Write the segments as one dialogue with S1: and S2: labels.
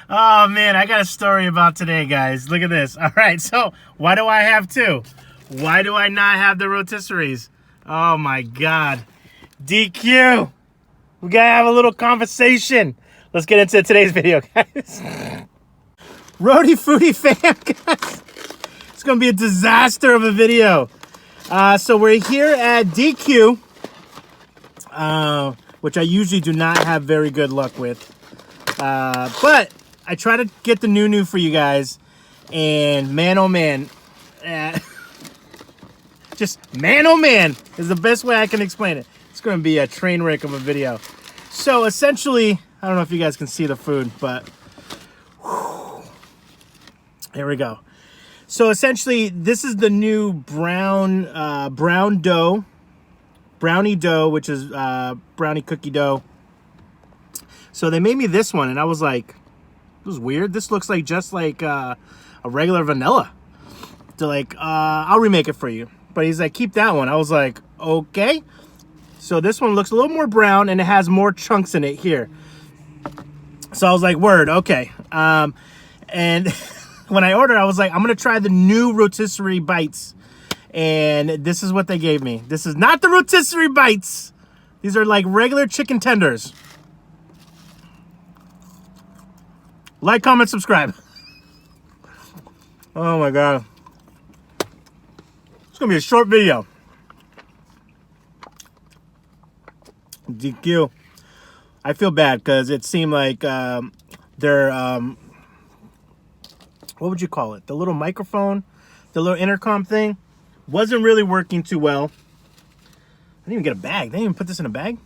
S1: Oh man, I got a story about today, guys. Look at this. All right, so why do I have two? Why do I not have the rotisseries? Oh my God. DQ, we gotta have a little conversation. Let's get into today's video, guys. Rhody Foody fam, guys. It's gonna be a disaster of a video. So we're here at DQ, which I usually do not have very good luck with. But I try to get the new for you guys, and man, oh man, just man, oh man, is the best way I can explain it. It's going to be a train wreck of a video. So essentially, I don't know if you guys can see the food, but here we go. So essentially, this is the new brownie dough, which is brownie cookie dough. So they made me this one, and I was like, this is weird. This looks like just like a regular vanilla. They're like, I'll remake it for you. But he's like, keep that one. I was like, okay. So this one looks a little more brown, and it has more chunks in it here. So I was like, word, okay. And when I ordered, I was like, I'm going to try the new rotisserie bites. And this is what they gave me. This is not the rotisserie bites. These are like regular chicken tenders. Like, comment, subscribe. Oh my God. It's gonna be a short video. DQ. I feel bad because it seemed like their what would you call it? The little microphone, the little intercom thing, wasn't really working too well. I didn't even get a bag. They didn't even put this in a bag.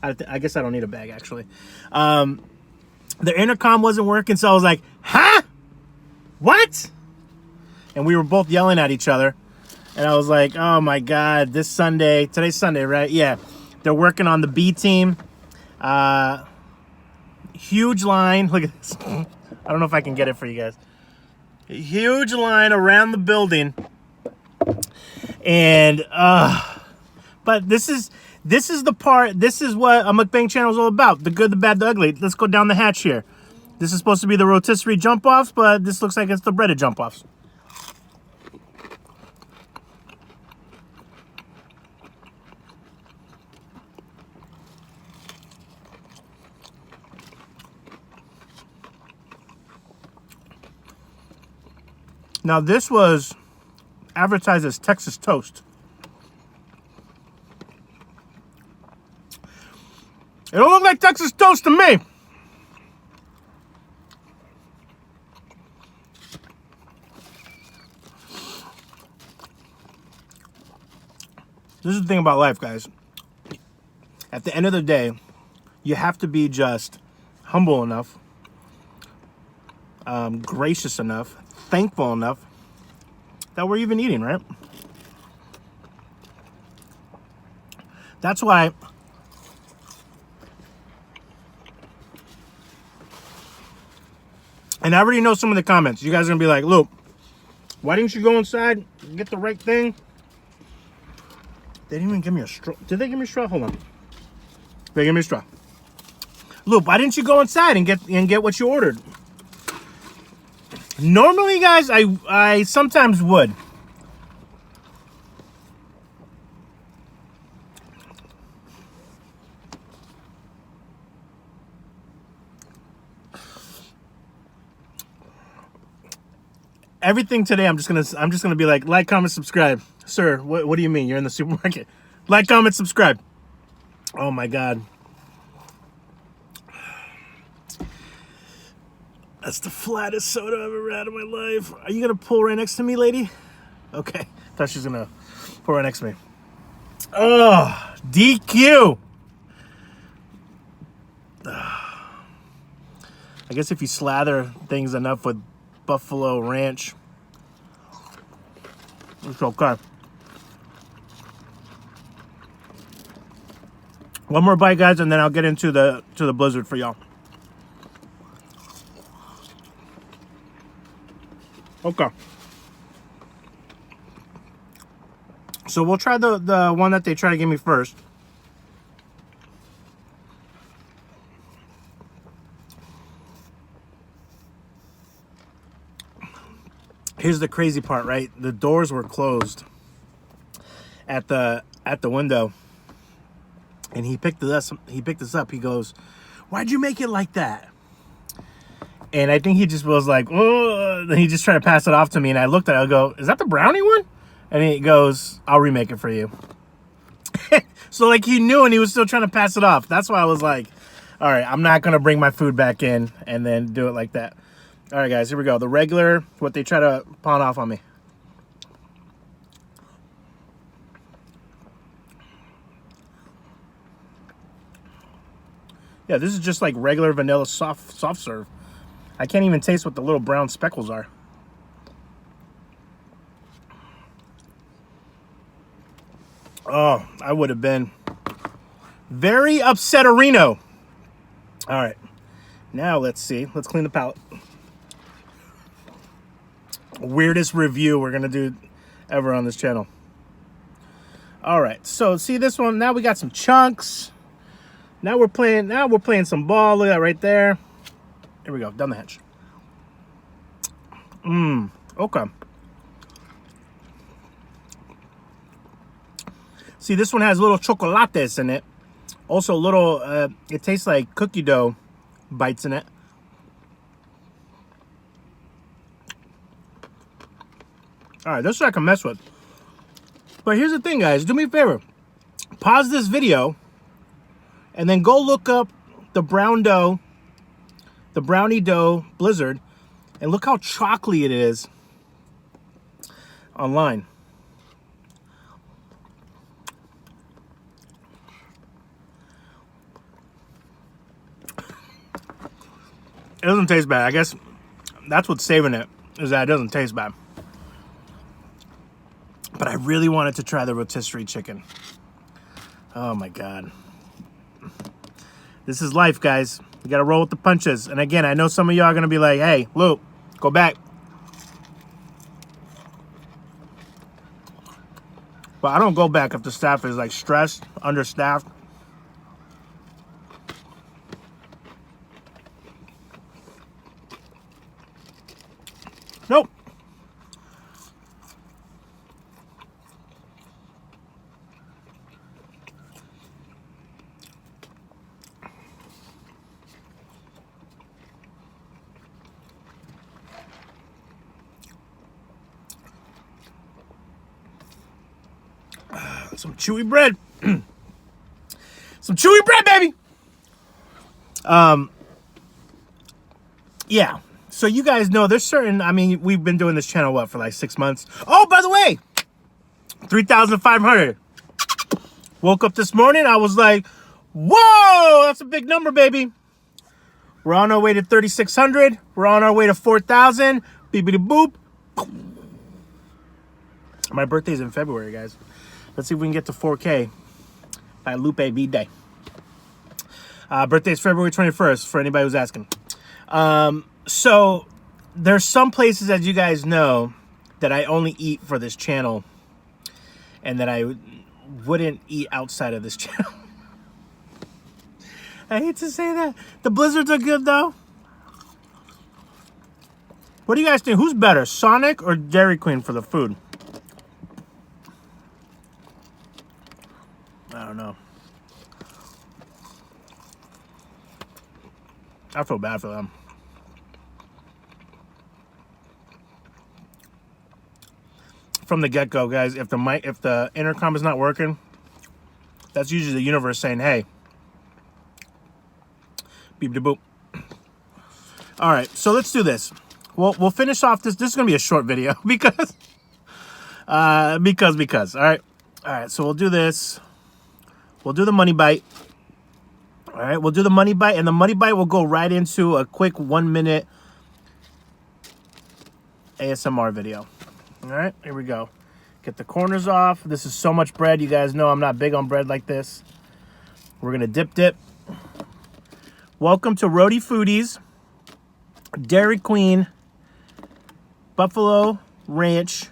S1: I guess I don't need a bag actually. The intercom wasn't working, so I was like, huh? What? And we were both yelling at each other. And I was like, oh my God, this Sunday, today's Sunday, right? Yeah. They're working on the B team. Huge line. Look at this. I don't know if I can get it for you guys. A huge line around the building. And, but this is the part, this is what a mukbang channel is all about. The good, the bad, the ugly. Let's go down the hatch here. This is supposed to be the rotisserie jump-offs, but this looks like it's the breaded jump-offs. Now this was advertised as Texas toast. It don't look like Texas toast to me. This is the thing about life, guys. At the end of the day, you have to be just humble enough, gracious enough, thankful enough that we're even eating, right? That's why and I already know some of the comments. You guys are going to be like, Luke, why didn't you go inside and get the right thing? They didn't even give me a straw. Did they give me a straw? Hold on. They gave me a straw. Luke, why didn't you go inside and get what you ordered? Normally, guys, I sometimes would. Everything today, I'm just gonna be like, comment, subscribe. Sir, what do you mean? You're in the supermarket. Like, comment, subscribe. Oh my God. That's the flattest soda I've ever had in my life. Are you gonna pull right next to me, lady? Okay. Thought she was gonna pull right next to me. Oh, DQ. I guess if you slather things enough with buffalo ranch, it's okay. One more bite, guys, and then I'll get into the blizzard for y'all. Okay. So we'll try the one that they try to give me first. Here's the crazy part, right? The doors were closed at the window, and he picked us up. He goes, "Why'd you make it like that?" And I think he just was like, "Oh," and he just tried to pass it off to me, and I looked at it, I go, "Is that the brownie one?" And he goes, "I'll remake it for you." So like he knew, and he was still trying to pass it off. That's why I was like, all right, I'm not gonna bring my food back in and then do it like that. All right, guys, here we go. The regular, what they try to pawn off on me. Yeah, this is just like regular vanilla soft serve. I can't even taste what the little brown speckles are. Oh, I would have been very upset-erino. All right, now let's see. Let's clean the palate. Weirdest review we're gonna do ever on this channel. All right, so see this one. Now we got some chunks. Now we're playing some ball. Look at that right there. Here we go. Down the hatch. Okay. See, this one has little chocolates in it. Also, little, it tastes like cookie dough bites in it. All right, this is what I can mess with. But here's the thing, guys. Do me a favor. Pause this video and then go look up the Brownie Dough Blizzard, and look how chocolatey it is online. It doesn't taste bad. I guess that's what's saving it, is that it doesn't taste bad. But I really wanted to try the rotisserie chicken. Oh my God. This is life, guys. You gotta roll with the punches. And again, I know some of y'all are gonna be like, hey, Luke, go back. But I don't go back if the staff is like stressed, understaffed. Nope. Some chewy bread. Some chewy bread, baby. Yeah. So you guys know there's certain, I mean, we've been doing this channel, what, for like 6 months? Oh, by the way, 3,500. Woke up this morning, I was like, whoa, that's a big number, baby. We're on our way to 3,600. We're on our way to 4,000. Beepity boop. My birthday's in February, guys. Let's see if we can get to 4K by Lupe B-Day. Birthday's February 21st, for anybody who's asking. So there's some places, as you guys know, that I only eat for this channel and that I wouldn't eat outside of this channel. I hate to say that. The Blizzards are good, though. What do you guys think? Who's better, Sonic or Dairy Queen for the food? I don't know. I feel bad for them. From the get-go, guys, if the intercom is not working, that's usually the universe saying, hey, beep de boop. All right, so let's do this. We'll finish off this. This is gonna be a short video because. All right, so we'll do this. We'll do the money bite. All right, we'll do the money bite, and the money bite will go right into a quick 1-minute ASMR video. All right, here we go. Get the corners off. This is so much bread. You guys know I'm not big on bread like this. We're gonna dip. Welcome to Rhody Foody's Dairy Queen Buffalo Ranch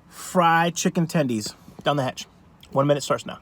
S1: fried chicken tendies. Down the hatch. 1 minute starts now.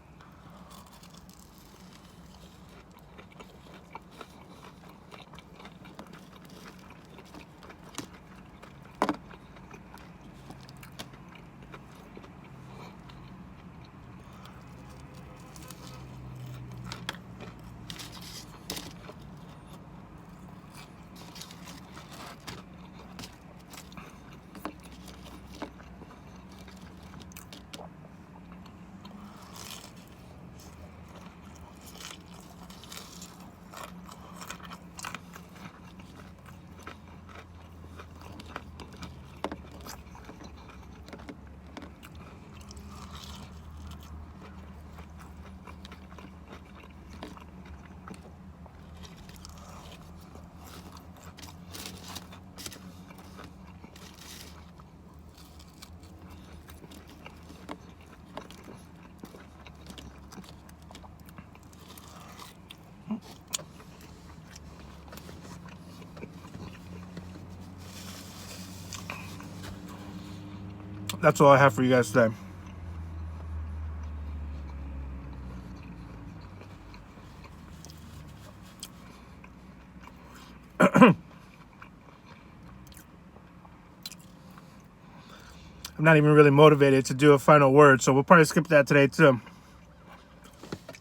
S1: that's all I have for you guys today. I'm not even really motivated to do a final word, so we'll probably skip that today too.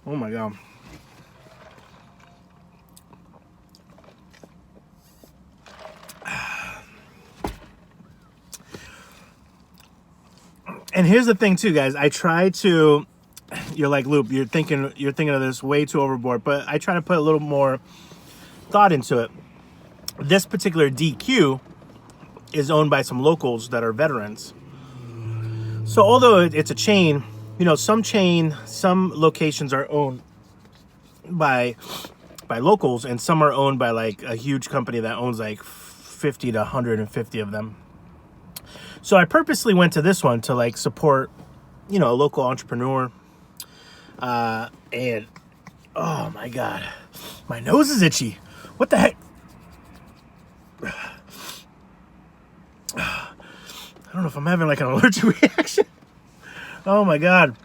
S1: Oh my God. And here's the thing too, guys. I try to, you're like, Loop, you're thinking of this way too overboard, but I try to put a little more thought into it. This particular DQ is owned by some locals that are veterans. So although it's a chain, you know, some locations are owned by locals, and some are owned by like a huge company that owns like 50 to 150 of them. So I purposely went to this one to like support, you know, a local entrepreneur. And oh my God, my nose is itchy. What the heck? I don't know if I'm having like an allergic reaction. Oh my God.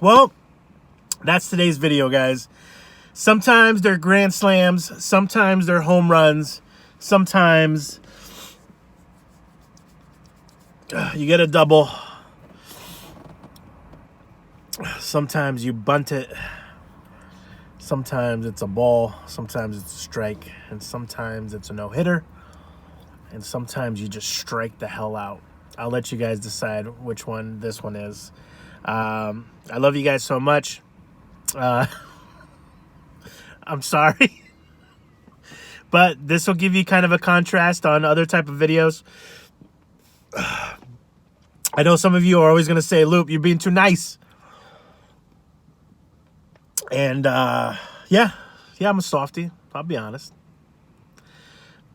S1: Well, that's today's video, guys. Sometimes they're grand slams. Sometimes they're home runs. Sometimes you get a double. Sometimes you bunt it. Sometimes it's a ball. Sometimes it's a strike. And sometimes it's a no-hitter. And sometimes you just strike the hell out. I'll let you guys decide which one this one is. I love you guys so much. I'm sorry. But this will give you kind of a contrast on other type of videos. I know some of you are always going to say, Loop, you're being too nice. And yeah, I'm a softie. I'll be honest.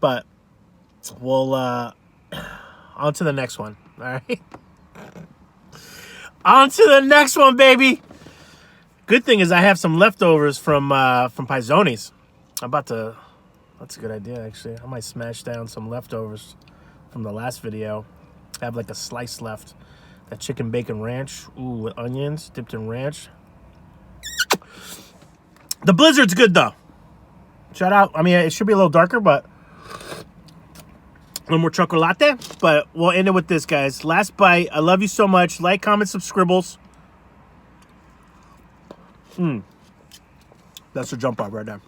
S1: But we'll on to the next one. All right. On to the next one, baby. Good thing is I have some leftovers from Paizonis. That's a good idea, actually. I might smash down some leftovers from the last video. I have like a slice left. That chicken bacon ranch. Ooh, with onions dipped in ranch. The Blizzard's good, though. Shout out. I mean, it should be a little darker, but a little more chocolate. But we'll end it with this, guys. Last bite. I love you so much. Like, comment, subscribbles. That's a jump off right there.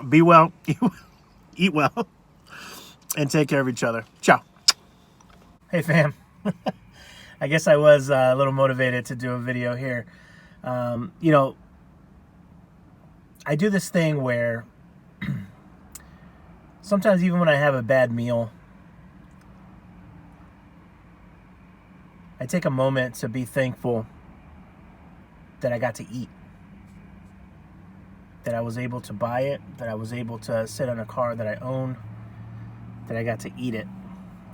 S1: Be well, eat well, and take care of each other. Ciao. Hey, fam. I guess I was a little motivated to do a video here. You know, I do this thing where sometimes even when I have a bad meal, I take a moment to be thankful that I got to eat. That I was able to buy it, that I was able to sit in a car that I own, that I got to eat it,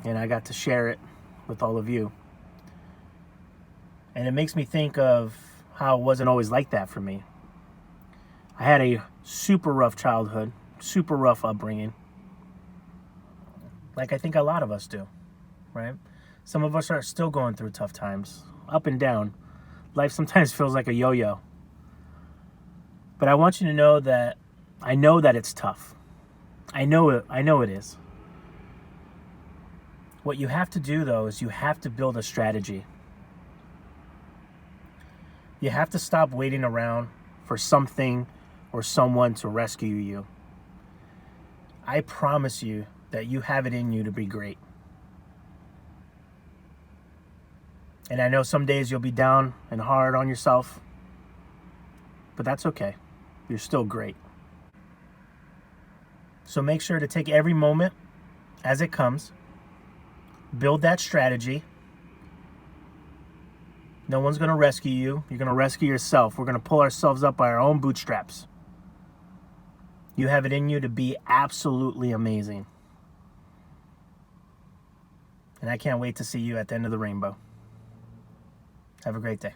S1: and I got to share it with all of you. And it makes me think of how it wasn't always like that for me. I had a super rough childhood, super rough upbringing, like I think a lot of us do, right? Some of us are still going through tough times, up and down. Life sometimes feels like a yo-yo. But I want you to know that I know that it's tough. I know it is. What you have to do, though, is you have to build a strategy. You have to stop waiting around for something or someone to rescue you. I promise you that you have it in you to be great. And I know some days you'll be down and hard on yourself, but that's okay. You're still great. So make sure to take every moment as it comes. Build that strategy. No one's going to rescue you. You're going to rescue yourself. We're going to pull ourselves up by our own bootstraps. You have it in you to be absolutely amazing. And I can't wait to see you at the end of the rainbow. Have a great day.